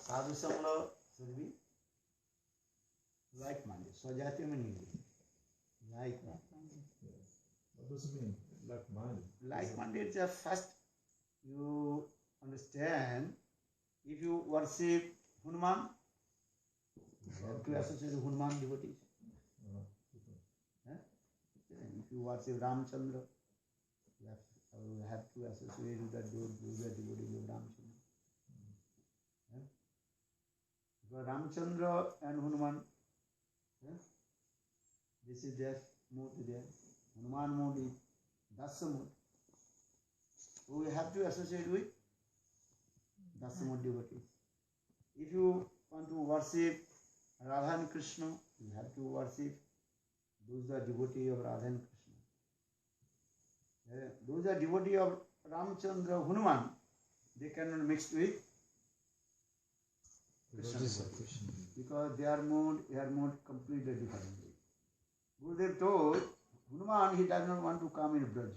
Sadhu Sangha should be like-minded. Swajatiya meaning like-minded. What does it mean? Like-minded? Like-minded is first you understand, if you worship Hanuman, you have to associate with Hanuman devotees. If you worship Ramchandra, you have to associate with the devotees of Ramchandra. Because Ramchandra and Hanuman, this is their mood there. Hanuman mood is Dasa mood. So we have to associate with Dasa mood devotees. If you want to worship Radha and Krishna, you have to worship those are devotees of Radha and Krishna. Those are devotees of Ramchandra, Hanuman. They cannot mix with Krishna because their mood completely different. Gurudev told Hanuman he does not want to come in Braj.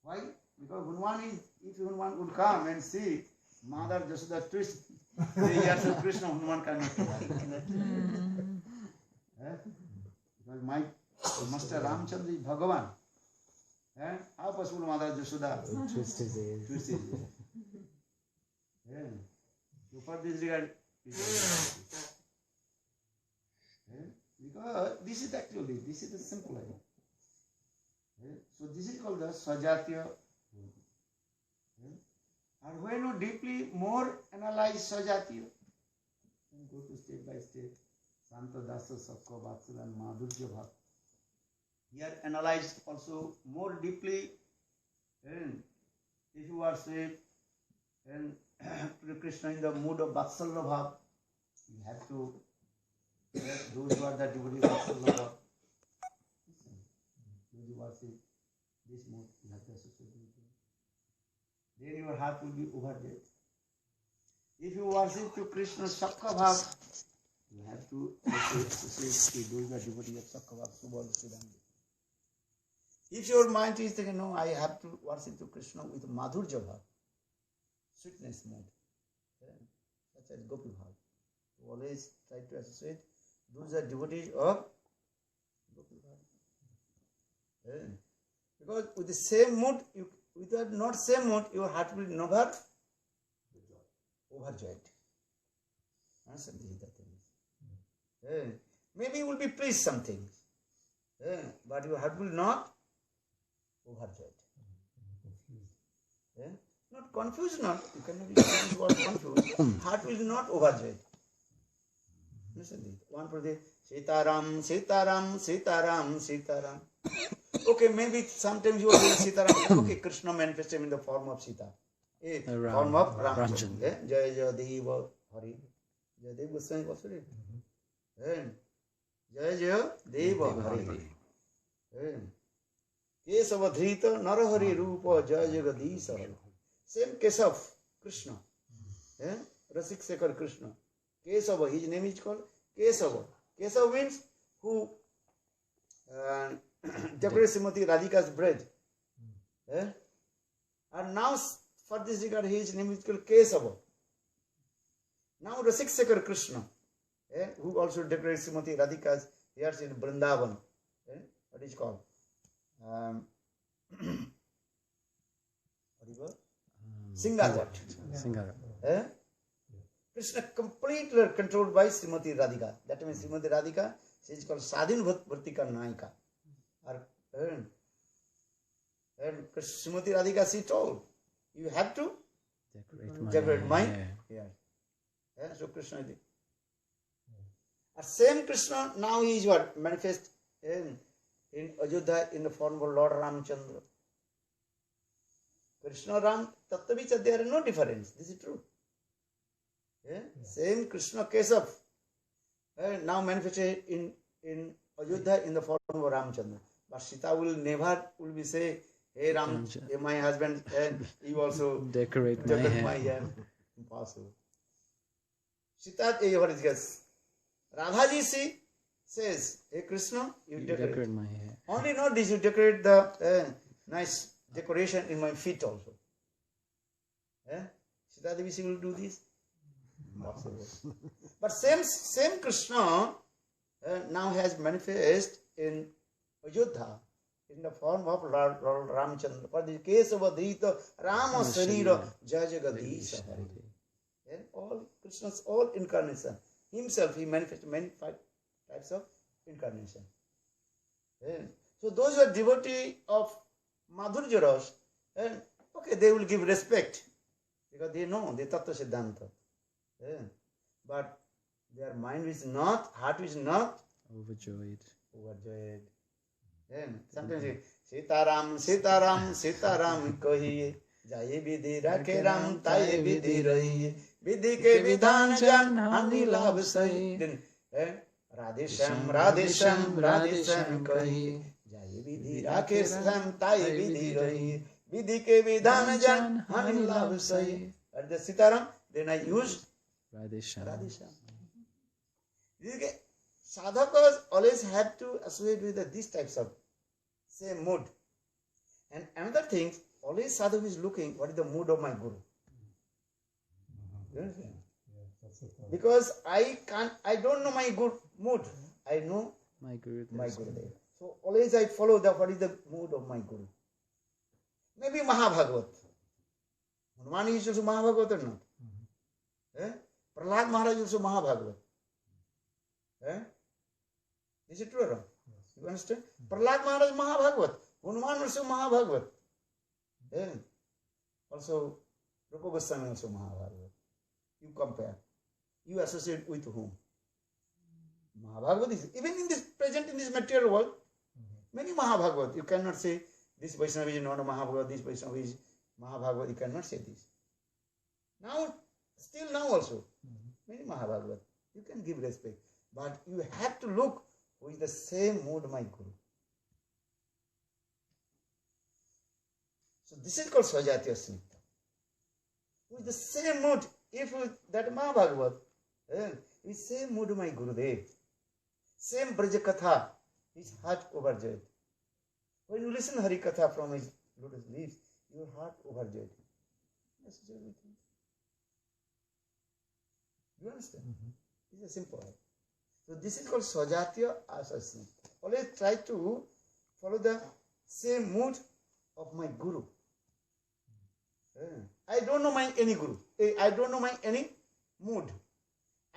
Why? Because Hanuman is, if Hanuman would come and see Mother Jasoda twist the ears of Krishna, Hanuman cannot do that. Because my Master Ramchandra is Bhagavan. How possible Mother Jasoda twist his ears? So for this regard, because this is the simple idea. So this is called the Swajatiya. And when you deeply more analyze Swajatiya, then go to step by step, Santa Dasa, Sakka, Vatsala and Madhurya Bhav. Here analyze also more deeply, and if you are say, and to Krishna in the mood of Vatsalya Bhav, you have to, those who are the devotees of Vatsalya Bhav, those who worship this mood, you have to associate with them. Then your heart will be overjoyed. If you worship to Krishna Sakka Bhav, you have to associate with those who are devotees of Sakka Bhav, Subal Siddhanta. If your mind is thinking, no, I have to worship to Krishna with Madhurya Bhav, sweetness mode, such as Gopi Bhav. You always try to associate those are devotees of Gopi Bhav. Because with the same mood, with the not same mood, your heart will never overjoyed. Understand this? Maybe you will be pleased some things, but your heart will not overjoyed. Not confused, not. You cannot use the word confused. Heart will not overjoyed. Listen this. One for the Sitaram, Sitaram, Sitaram, Sitaram. Okay, maybe sometimes you are doing Sitaram. Okay, Krishna manifested in the form of Sita. Form of Ramchandra. Jaya Jaya Deva Hari. Jaya Deva Goswami also did. Jaya Jaya Deva Hari. Kesava Dhrita Narahari Rupa Jaya Jagadisa. Same Kesav, Krishna. Rasik Sekar Krishna. Kesava, his name is called Kesava. Kesava means who decorates Srimati Radhika's bread. And now, for this regard, his name is called Kesava. Now, Rasik Sekar Krishna, who also decorates Srimati Radhika's hairs in Vrindavan. What is called? What is it? Singara. Krishna completely controlled by Srimati Radhika. That means Srimati Radhika, she is called Sadhin Bhartika Naika. And Srimati Radhika, she told, you have to decorate my hair. So Krishna did. Same Krishna, now he is what? Manifest in Ajodhya in the form of Lord Ramchandra. Krishna Ram, Tattvavicha, there are no difference. This is true. Same Krishna Kesav, now manifested in Ajodhya in the form of Ramchandra. But Sita will never be say, hey Ram, hey, my husband, and you also decorate my hair. Impossible. Sita, what is this? Radhaji says, hey Krishna, you decorate my hair. Only not this, you decorate the nice decoration in my feet also. Sita Devi, she will do this? Possible. But same Krishna now has manifest in Ayodhya in the form of Lord Ramchandra. For the case of Adita, Rama Sarira Jajagadisha. All Krishna's all incarnation. Himself, he manifested many types of incarnation. So those who are devotee of Madhurya Ras, okay, they will give respect because they know the Tattva Siddhanta. But their mind is not, heart is not Overjoyed. Sometimes Sitaram, Sitaram, Sitaram kahiye, jaye vidhi rakhe Ram, taye vidhi rahiye, vidhi ke vidhan jan, hani labh sahi. Then Radhesham, Radhesham, Radhesham kahiye, jaye vidhi rakhe Ram, taye vidhi rahiye, vidhi ke vidhan jan, hani labh sahi. At the Sitaram, then I use Radhesham. Sadhakas always have to associate with these types of same mood. And another thing, always sadhaka is looking what is the mood of my guru. You understand? Because I don't know my good mood. I know My Guru. my Gurudev. So always I follow what is the mood of my guru. Maybe Mahabhagavat. Hanuman is also Mahabhagavat or not? Prahlad Maharaj is also Mahabhagavat. Is it true or wrong? You understand? Prahlad Maharaj Mahabhagavat. Hanuman also Mahabhagavat. Also, Rupa Goswami also Mahabhagavat. You compare. You associate with whom? Mahabhagavat is, even in this present in this material world, many Mahabhagavat. You cannot say this Vaishnava is not a Mahabhagavat, this Vaishnava is Mahabhagavat. You cannot say this. Now, still now also, many Mahabhagavat. You can give respect. But you have to look who is the same mood of my Guru. So this is called Swajatiya Snitha. Who is the same mood, if that Mahabhagavat, is same mood of my Gurudev. Same Brajakatha, his heart overjoyed. When you listen Hari Katha from his lotus leaves, your heart overjoyed. You understand? This is simple. So this is called Swajatiya Asasya. Always try to follow the same mood of my Guru. I don't know my any Guru. I don't know my any mood.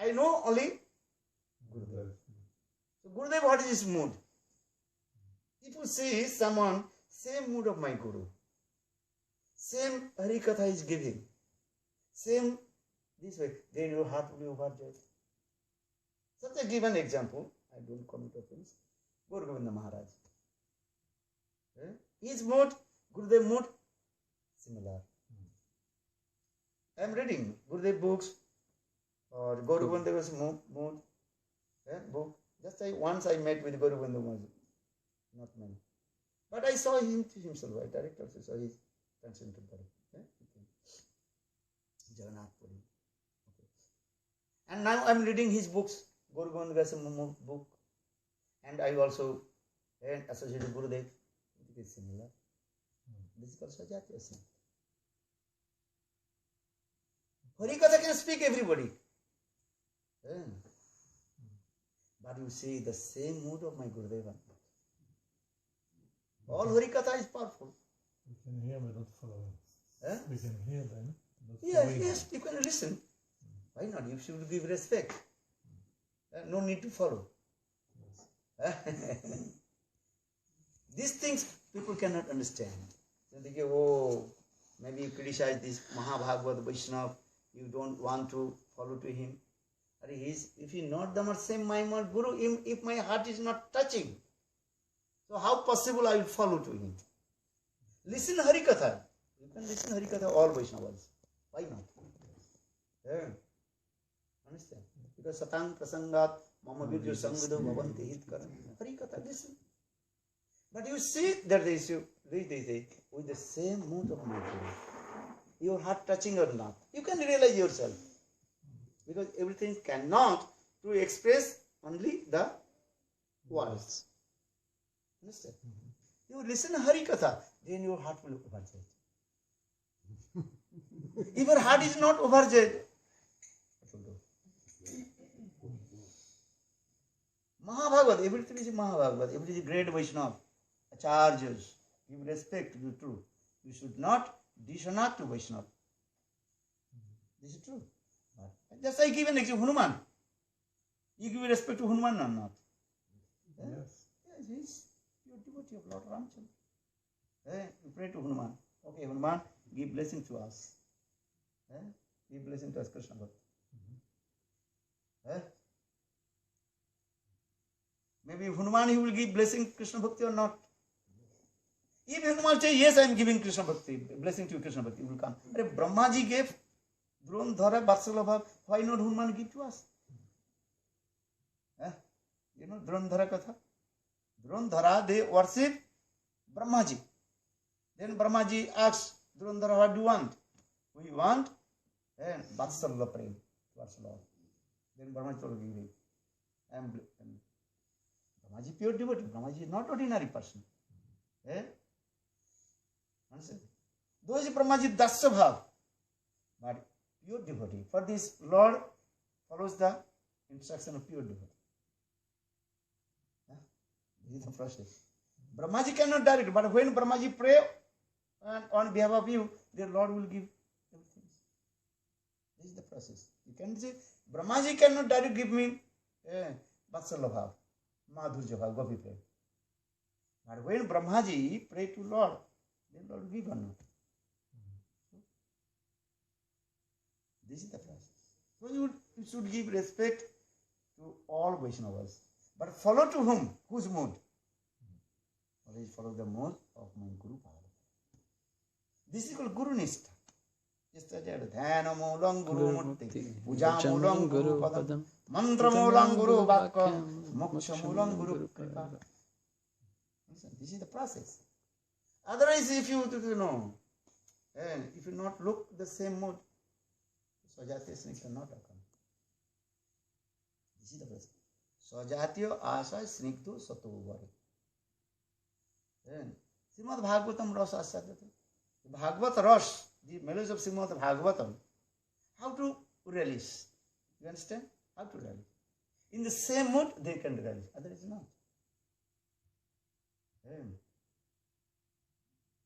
I know only Gurudev. So Gurudev, what is his mood? If you see someone, same mood of my Guru, same Harikatha is giving, same this way, then your heart will be overjoyed. Such a given example, I don't commit offense, Guru Govinda Maharaj. His mood, Gurudev mood, similar. I am reading Gurudev books or Guru Govinda's mood, book. Just once I met with Guru Govinda Maharaj, not many. But I saw him himself, I directly also saw his transcendental body. Jagannath Puri. And now I am reading his books, Guru Govinda Goswami book, and I also associated Gurudev. It is similar. This is called Swajatiya Snitha. Harikatha can speak everybody. But you see the same mood of my Gurudeva. All Harikatha is powerful. We can hear but not follow. We can hear them. Yes, you can listen. Why not? You should give respect. No need to follow. These things people cannot understand. They think, oh, maybe you criticize this Mahabhagavad Vaishnava, you don't want to follow to him. If he not the same my Guru, if my heart is not touching, so how possible I will follow to him? Listen Harikatha. You can listen Harikatha all Vaishnavas. Why not? Understand? Because Satang Prasangat Mama Virju Samgudu Bhavanti Hitkaram. Harikatha, listen. But you see that they say, with the same mood of my Guru. Your heart touching or not. You can realize yourself. Because everything cannot to express only the words. Understand? You listen Hari Katha, then your heart will overjoyed. If your heart is not overjoyed, what will do? Mahabhagavad, everything is Mahabhagavad, everything is great Vaishnava, Acharyas, give respect to the truth. You should not dishonor to Vaishnava. This is true. Just I give an example, Hanuman. You give respect to Hanuman or not? Yes. Yes, he's your devotee of Lord Ramchandra. You pray to Hanuman. Okay, Hanuman, give blessing to us. Give blessing to us, Krishna Bhakti. Maybe Hanuman, he will give blessing Krishna Bhakti or not. If Hanuman says, yes, I am giving Krishna Bhakti, blessing to Krishna Bhakti, will come. Brahma ji gave Dron Dhara Vatsalabha, why not Hanuman give to us? You know Dron Dhara Katha? Dron Dhara, they worship Brahma ji. Then Brahma ji asks Dron Dhara, what do you want? We want Vatsalabha Prem towards Lord. Then Brahma ji told him, Brahma ji pure devotee. Brahma ji is not ordinary person. Understand? Those Brahma ji Dasya Bhav, but pure devotee. For this, Lord follows the instruction of pure devotee. This is the process. Brahmaji cannot direct, but when Brahmaji pray on behalf of you, the Lord will give everything. This is the process. You can say, Brahmaji cannot direct give me Vatsalya Bhav, Madhurya Bhav, Gopi pray. But when Brahmaji pray to Lord, then Lord will give or not. This is the process. So you should give respect to all Vaishnavas. But follow to whom? Whose mood? Always follow the mood of my Guru Pada. This is called Guru Nishtha. Just as Dhyana Moolam Guru Murti, Puja Moolam Guru Padam, Mantra Moolam Guru Vakya, Moksha Moolam Guru Kripa. This is the process. Otherwise, if you know, if you not look the same mood, Swajatiya Snigdha cannot occur. This is the process. Swajatiya Asa Snigdha Sato Vari. Srimad Bhagavatam Rasa Asadhyate. Bhagavat Ras, the melodies of Srimad Bhagavatam, how to relish? You understand? How to relish? In the same mood, they can relish. Otherwise, not.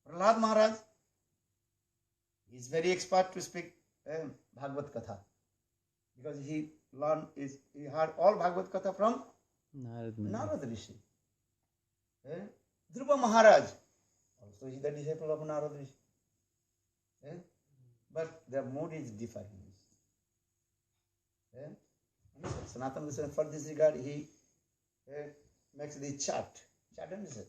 Prahlad Maharaj is very expert to speak Bhagavad Katha because he heard all Bhagavad Katha from Narad Rishi. Dhruva Maharaj also is the disciple of Narad Rishi. But their mood is different. Sanatana Goswami, for this regard, he makes the chart. Chart, understand?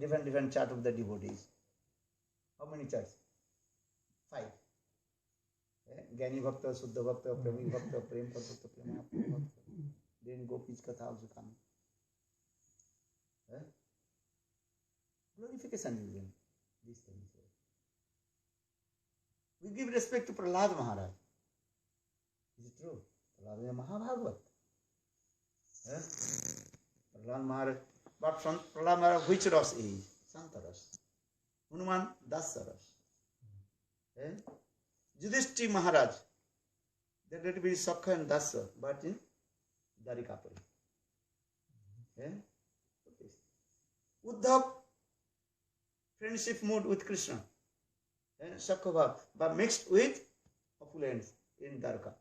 Different chart of the devotees. How many charts? 5. Gyani Bhakta, Suddha Bhakta, Premi Bhakta, Prem Bhakta, Prema Bhakta. Then Gopi's Katha also comes. Glorification is given. These things. We give respect to Prahlad Maharaj. Is it true? Prahlad is a Mahabhagavat. Prahlad Maharaj. But from Prahlad Maharaj, which Ras is? Santa Ras. Hanuman, Dasya Ras. Yudhishthira Maharaj. They let be Sakha and Dasya, but in Dwarikapuri. Uddhav, friendship mood with Krishna. Sakha Bhav, but mixed with opulence in Dwarka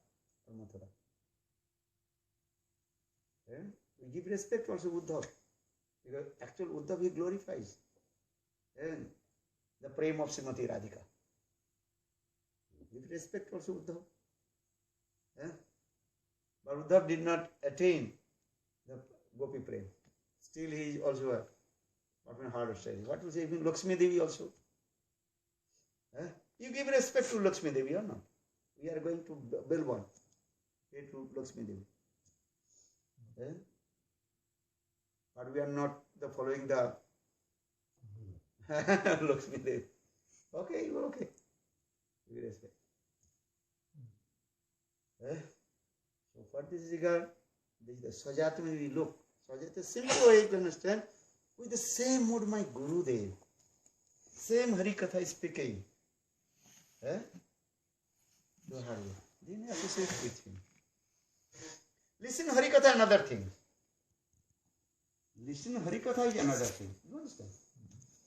or Mathura. We give respect also to Uddhav. Because actual Uddhav he glorifies the prem of Srimati Radhika. Give respect also to Uddhav. But Uddhav did not attain the Gopi prem. Still he is also a harder stage. What will say even Lakshmi Devi also? You give respect to Lakshmi Devi or not? We are going to Belwan. Pay to Lakshmi Devi. But we are not following the Lakshmi Devi. Okay, you are okay. We respect. Eh? So for this regard, this is the Sajatmani look. Sajat is simple way to understand. With the same mood my Gurudev, same Harikatha is speaking. Eh? You have it. Then you associate with him. Listen Harikatha another thing. Listen Harikatha is another thing. You understand?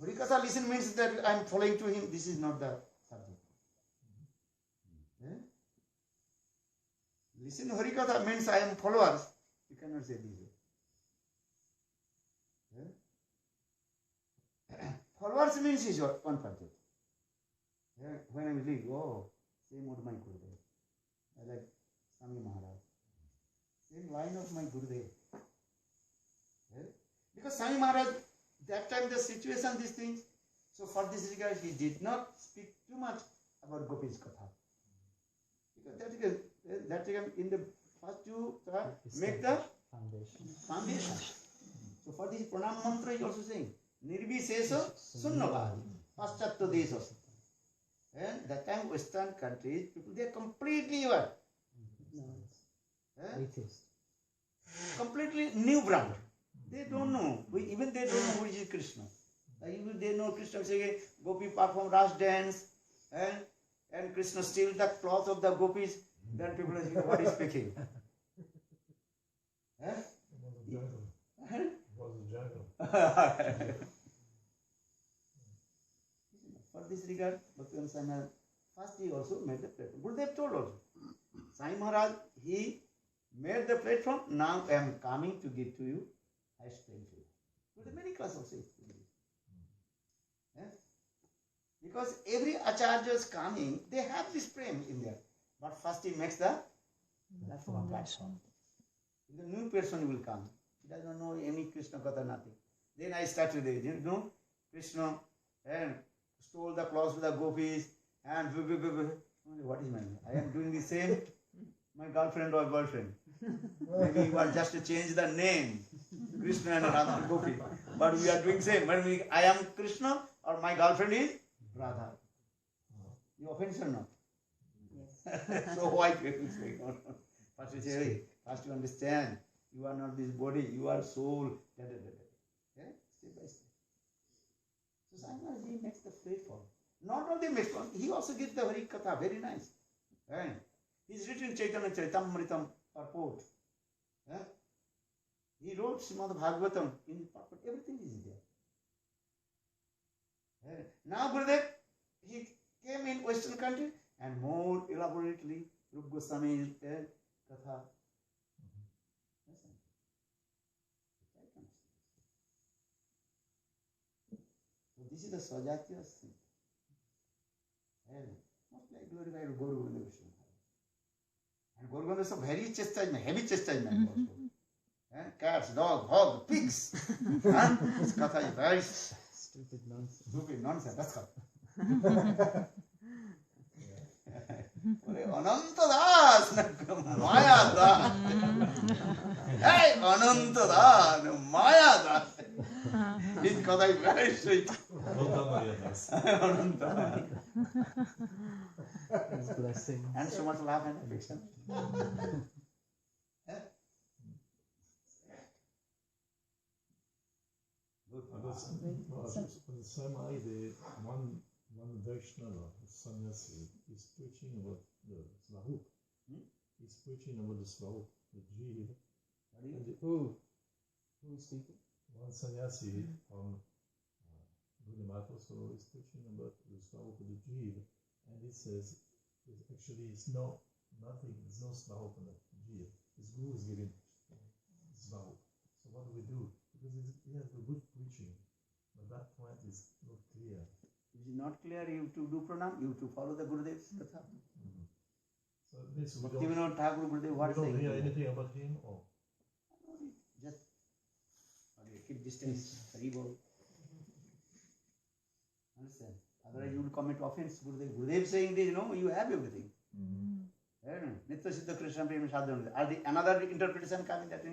Harikatha listen means that I am following to him. This is not the subject. Eh? Listen Harikatha means I am followers. You cannot say this way. Eh? Followers means is one subject. Eh? When I read, oh, same old my Gurudev. I like Swami Maharaj. Same line of my Gurudev. Eh? Because Swami Maharaj, that time the situation, these things, so for this regard, he did not speak too much about Gopi's Katha. Because that in the first two make the foundation. So for this pranam mantra is also saying, Nirbhisesa Sunnavadi, Paschatya Desha. And that time Western countries, people, they are completely what? Atheist. Completely new brand. They don't know. Even they don't know which is Krishna. Even they know Krishna say, Gopi perform Ras dance, and Krishna steal the cloth of the gopis. Then people are saying, what is speaking? It was a jungle. It was a jungle. For this regard, Bhaktivinoda Swami Maharaj, first he also made the platform. Gurudev told also. Sai Maharaj, he made the platform. Now I am coming to give to you. I explain to you. But many classes also explain this. Because every acharya is coming, they have this prem in there. But first he makes the platform. The new person will come. He does not know any Krishna Katha, nothing. Then I started there. You know, Krishna and stole the clothes of the gopis and what is my name? I am doing the same. My girlfriend or boyfriend. Maybe you want just to change the name. Krishna and Radha Gopi. But we are doing same. When I am Krishna or my girlfriend is Radha. You offend or not? Yes. So why people say no? First you say, hey, first you understand. You are not this body, you are soul. Okay? Step by step. So Sai Maharaj, he makes the platform. Not only makes one, he also gives the Hari Katha, very nice. Right? He's written Chaitanya Charitamritam purport. He wrote Srimad Bhagavatam in purport. Everything is there. Now Gurudev, he came in Western country and more elaborately Rupa Goswami's Katha. So this is the Swajatiya thing. Not like glorified Gaura Govinda Vishnu. And Gaura Govinda is a very chastisement, heavy chastisement also. Cats, dogs, hogs, pigs. This Katha is very Stupid nonsense. stupid nonsense. That's Katha. Ananta Das, Maya Das. Hey, Ananta Das, Maya Das. This Katha is very sweet. Ananta. His blessing. And so much love and affection. The same idea, one Vaishnava, sannyasi, is preaching about the Svarup. He's preaching about the Svarup, the Jiva. Who is speaking? One sannyasi from Gudimata so is preaching about the Svarup of the Jiva, and he says actually it's nothing, there's no Svarup in the Jiva. His guru is giving Svarup. So what do we do? Because he has the good preaching, but that point is not clear. If it is not clear, you have to do pranam, you have to follow the Gurudev's Katha. So this we Bhaktivinoda Thakur Gurudev, what don't saying? hear anything about him, or Just keep distance. Haribol. Understand? Otherwise you will commit offense. Gurudev saying this, you have everything. Nitya Siddha Krishna Prema Sadhana. Another interpretation coming that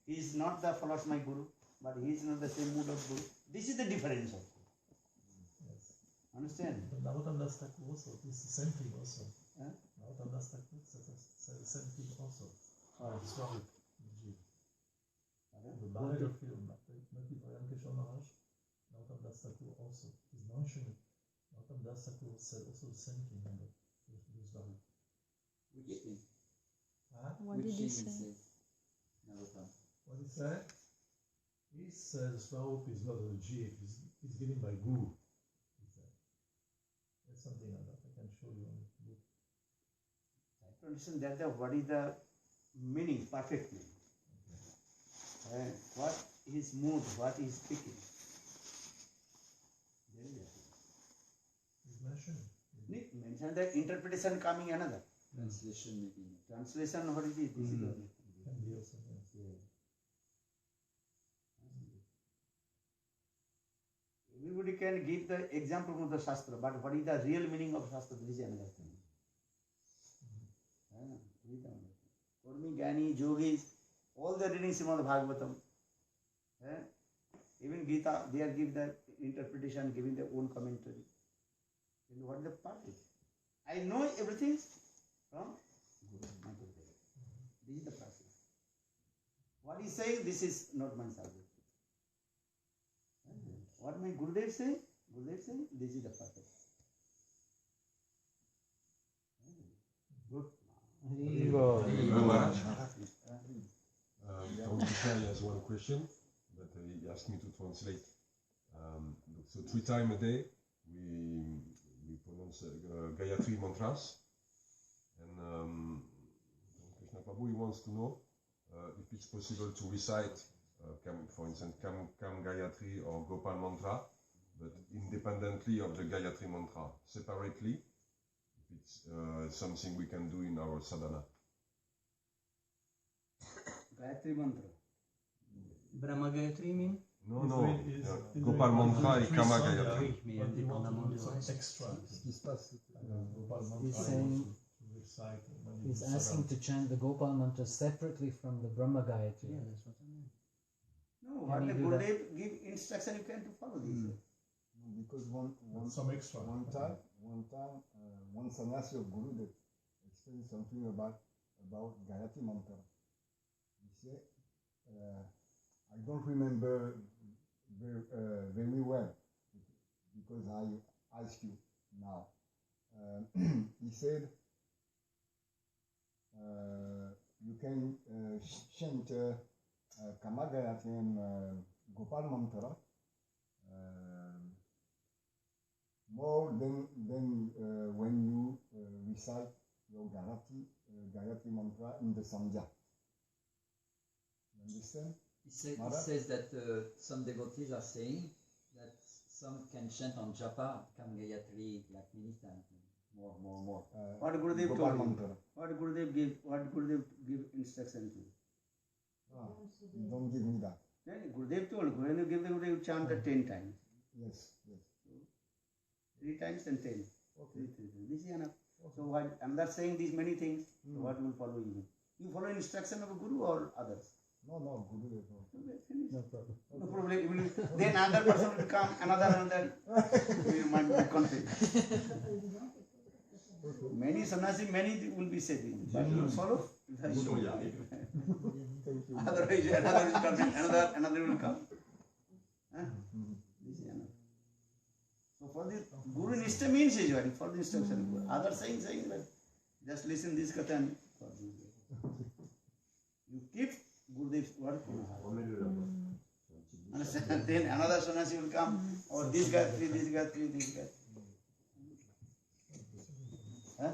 he is not the follower of my Guru, but he is not the same mood of Guru. This is the difference also. yes. Understand? But Navatam Das Thakur also, this is the same thing also. Gautam Das Thakur said the same thing also. Swami Ji. The biography of Bhakti Prayam Kishore Maharaj, Gautam Das Thakur also is mentioning. Gautam Das Thakur said also the same thing about this Bahu. Which thing? What Which did he thing say? Navottam. What did he say? He says Swarup is not a jeev, it's given by Guru. He said. It's something like that. I can show you on the book. I have to understand that what is the meaning, perfect meaning. And what his mood, what he is speaking. There is a thing. He's mentioning. Mention that interpretation coming another. Translation maybe. Translation, what is it? This is the Can be also, yes. yeah. Everybody can give the example of the Shastra, but what is the real meaning of Shastra? This is another thing. Kurmi, Gyani, Yogis, all the reading Srimad Bhagavatam. Even Gita, they are giving the interpretation, giving their own commentary. And what is the purpose? I know everything from Guru, my Gurudev. This is the process. What he is saying, this is not my subject. What my Gurudev say, this is the purpose. Good. Thank you very much. Dr. Krishna has one question, but he asked me to translate. So 3 times a day we pronounce Gayatri mantras, and Krishna Prabhu, he wants to know if it's possible to recite, for instance, Kam Gayatri or Gopal mantra, but independently of the Gayatri mantra, separately. If it's something we can do in our sadhana. Gayatri Mantra. Brahma Gayatri mean? No. Gopal mantra et Kama Gayatri. But you want to do some extra. Gopal mantra. He's saying, to recite when you he's do asking sadhana. to chant the Gopal mantra separately from the Brahma Gayatri. Yeah, that's what I mean. No, Can what you the do that? Gurudev give instruction, you can to follow this. Because Some extra. one time, one sannyasi of Gurudev explained something about Gayatri Mantra. He said, I don't remember very well because I ask you now. He said, you can chant Kama Gayatri and Gopal Mantra more than when you recite your Gayatri Mantra in the Sandhya. You understand? He Mara? says that some devotees are saying that some can chant on japa, Kam Gayatri, like many times, more. What Gurudev Gopal told you? Mantra. What Gurudev give instruction to you? Don't give me that. Then Gurudev told, when you give the Gurudev, chant the 10 times. Yes. 3 times and 10. Okay. This is enough. So what, I'm not saying these many things. So what will follow you? You follow instruction of a Guru or others? No, Gurudev. No. Okay, finish. No problem. No problem. Then another person will come, another. You might be confused. Many sannyasi, many will be saving. But you follow? Thank you. Otherwise, another will come, another will come. Huh? This is enough. So for the Guru Nishta means usually for the instruction. Others saying that just listen this katha and for this. You keep Gurudev's word. Understand? Then another sannyasi will come, or this Gayatri. Huh?